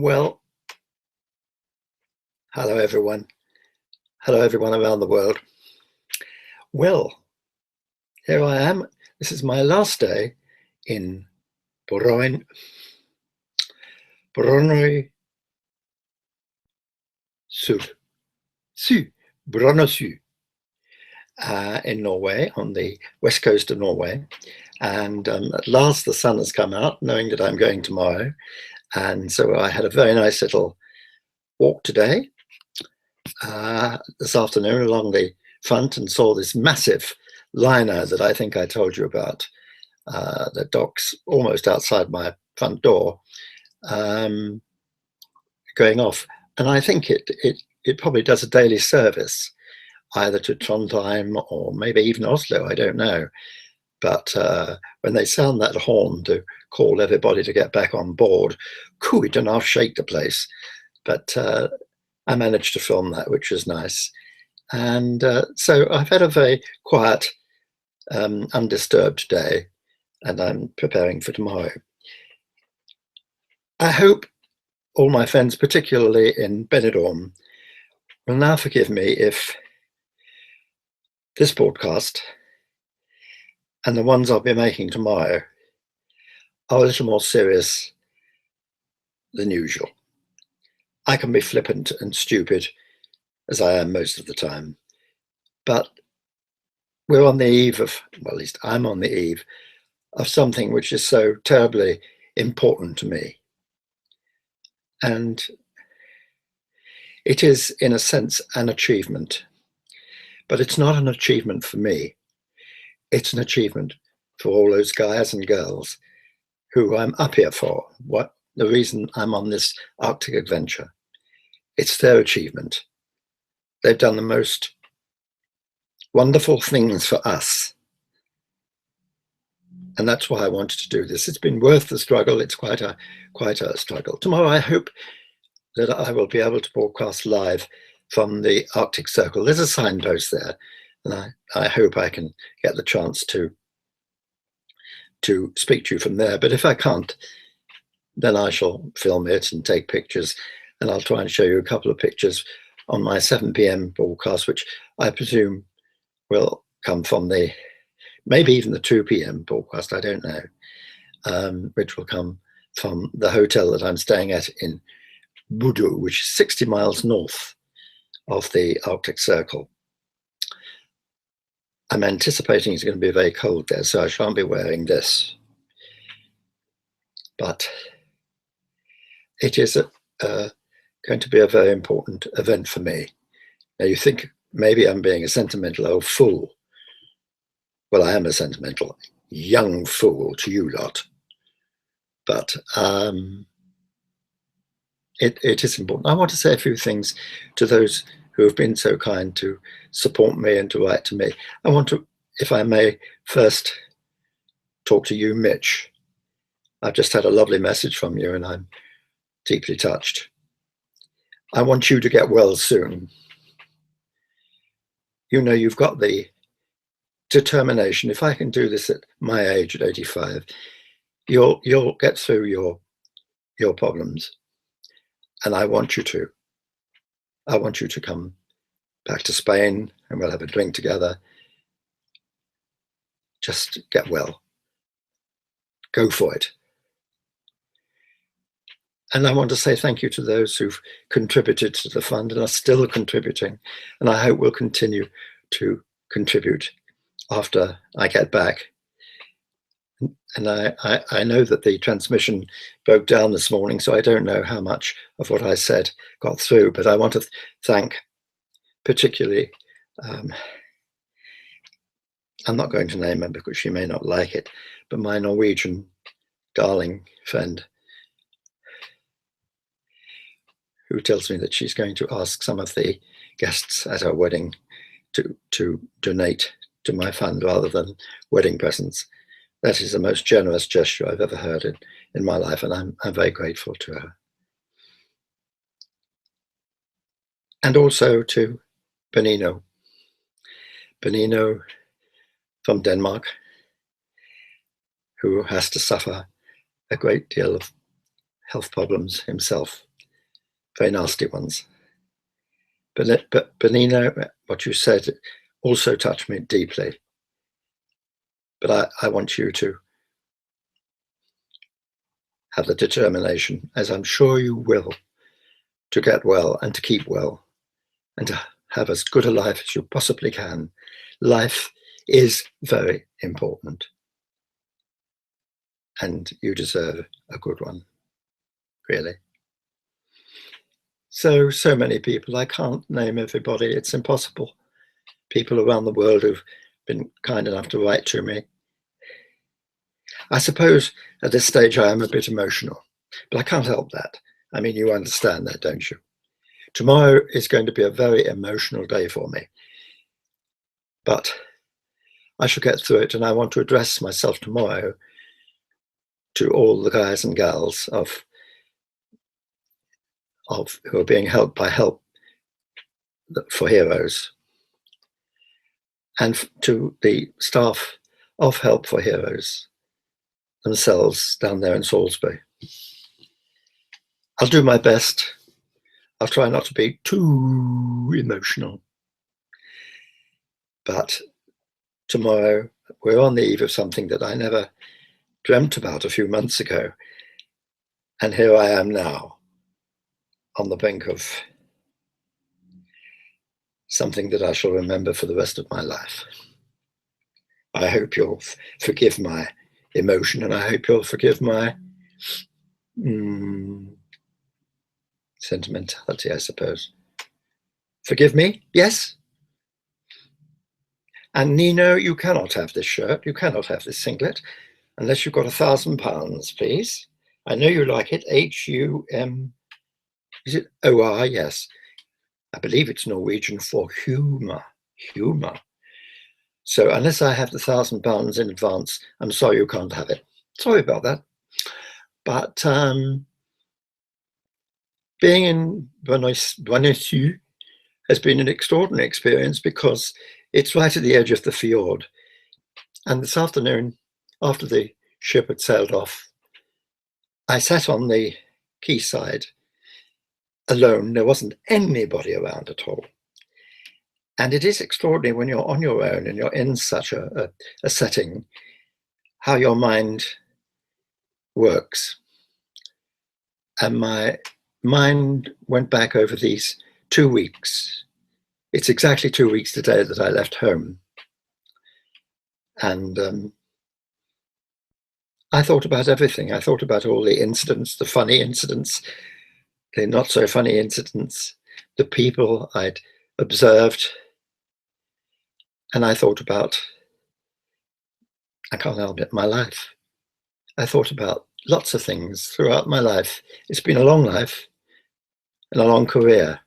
Well, hello everyone. Hello everyone around the world. Well, here I am. This is my last day in Bronnoysund. Bronnoysund, in Norway, on the west coast of Norway. And at last the sun has come out, knowing that I'm going tomorrow. And so I had a very nice little walk today, this afternoon, along the front, and saw this massive liner that I think I told you about, that docks almost outside my front door, going off. And I think it probably does a daily service, either to Trondheim or maybe even Oslo, I don't know. But when they sound that horn to call everybody to get back on board, it and half shake the place. But I managed to film that, which was nice. And so I've had a very quiet, undisturbed day, and I'm preparing for tomorrow. I hope all my friends, particularly in Benidorm, will now forgive me if this broadcast and the ones I'll be making tomorrow are a little more serious than usual. I can be flippant and stupid, as I am most of the time, but we're on the eve of, well, at least I'm on the eve of something which is so terribly important to me. And it is, in a sense, an achievement, but it's not an achievement for me. It's an achievement for all those guys and girls who I'm up here for. What the reason I'm on this Arctic adventure. It's their achievement. They've done the most wonderful things for us. And that's why I wanted to do this. It's been worth the struggle. It's quite a struggle. Tomorrow, I hope that I will be able to broadcast live from the Arctic Circle. There's a signpost there, and I hope I can get the chance to speak to you from there. But if I can't, then I shall film it and take pictures, and I'll try and show you a couple of pictures on my 7 p.m. broadcast, which I presume will come from the, maybe even the 2 p.m. broadcast, I don't know, which will come from the hotel that I'm staying at in Bodø, which is 60 miles north of the Arctic Circle. I'm anticipating it's going to be very cold there, so I shan't be wearing this. But it is going to be a very important event for me. Now, you think maybe I'm being a sentimental old fool. Well, I am a sentimental young fool to you lot. But it is important. I want to say a few things to those who have been so kind to support me and to write to me. I want to, if I may, first talk to you, Mitch. I've just had a lovely message from you and I'm deeply touched. I want you to get well soon. You know, you've got the determination. If I can do this at my age, at 85, you'll get through your problems. And I want you to. I want you to come back to Spain and we'll have a drink together. Just get well. Go for it. And I want to say thank you to those who've contributed to the fund and are still contributing. And I hope will continue to contribute after I get back. And I know that the transmission broke down this morning, so I don't know how much of what I said got through, but I want to thank particularly, I'm not going to name her because she may not like it, but my Norwegian darling friend, who tells me that she's going to ask some of the guests at her wedding to donate to my fund rather than wedding presents. That is the most generous gesture I've ever heard in my life, and I'm very grateful to her. And also to Benino from Denmark, who has to suffer a great deal of health problems himself. very nasty ones. But Nino, what you said also touched me deeply. But I want you to have the determination, as I'm sure you will, to get well and to keep well and to have as good a life as you possibly can. Life is very important, and you deserve a good one, really. So many people, I can't name everybody, it's impossible. People around the world who've been kind enough to write to me. I suppose at this stage I am a bit emotional, but I can't help that. I mean, you understand that, don't you? Tomorrow is going to be a very emotional day for me, but I shall get through it, and I want to address myself tomorrow to all the guys and gals of who are being helped by Help for Heroes, and to the staff of Help for Heroes themselves down there in Salisbury. I'll do my best. I'll try not to be too emotional. But tomorrow, we're on the eve of something that I never dreamt about a few months ago. And here I am now, on the brink of something that I shall remember for the rest of my life. I hope you'll forgive my emotion, and I hope you'll forgive my sentimentality, I suppose. Forgive me? Yes? And Nino, you cannot have this shirt, you cannot have this singlet, unless you've got £1,000, please. I know you like it. H-U-M, is it O-R? Yes. I believe it's Norwegian for humour. Humour. So unless I have the £1,000 in advance, I'm sorry you can't have it. Sorry about that. But being in Bronnoysund has been an extraordinary experience because it's right at the edge of the fjord. And this afternoon, after the ship had sailed off, I sat on the quayside alone. There wasn't anybody around at all. And it is extraordinary when you're on your own and you're in such a setting, how your mind works. And my mind went back over these 2 weeks. It's exactly 2 weeks today that I left home. And I thought about everything. I thought about all the incidents, the funny incidents, the not so funny incidents, the people I'd observed. And I thought about, I can't help it, my life. I thought about lots of things throughout my life. It's been a long life and a long career.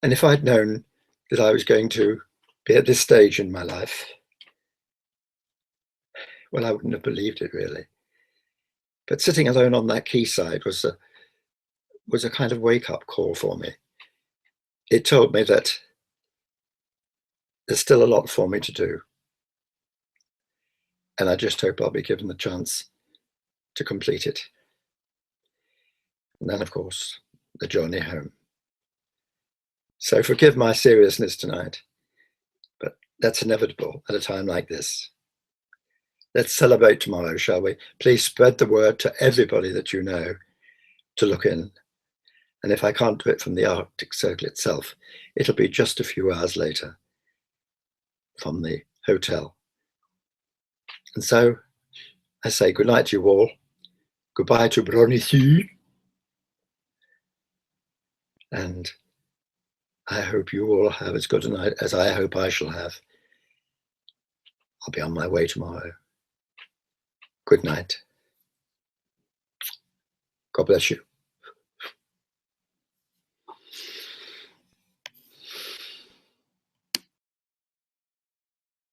And if I'd known that I was going to be at this stage in my life, well, I wouldn't have believed it, really. But sitting alone on that quayside was a kind of wake-up call for me. It told me that there's still a lot for me to do. And I just hope I'll be given the chance to complete it. And then, of course, the journey home. So forgive my seriousness tonight, but that's inevitable at a time like this. Let's celebrate tomorrow, shall we? Please spread the word to everybody that you know to look in. And if I can't do it from the Arctic Circle itself, it'll be just a few hours later from the hotel. And so I say good night to you all. Goodbye to Bronnoysund. And I hope you all have as good a night as I hope I shall have. I'll be on my way tomorrow. Good night. God bless you.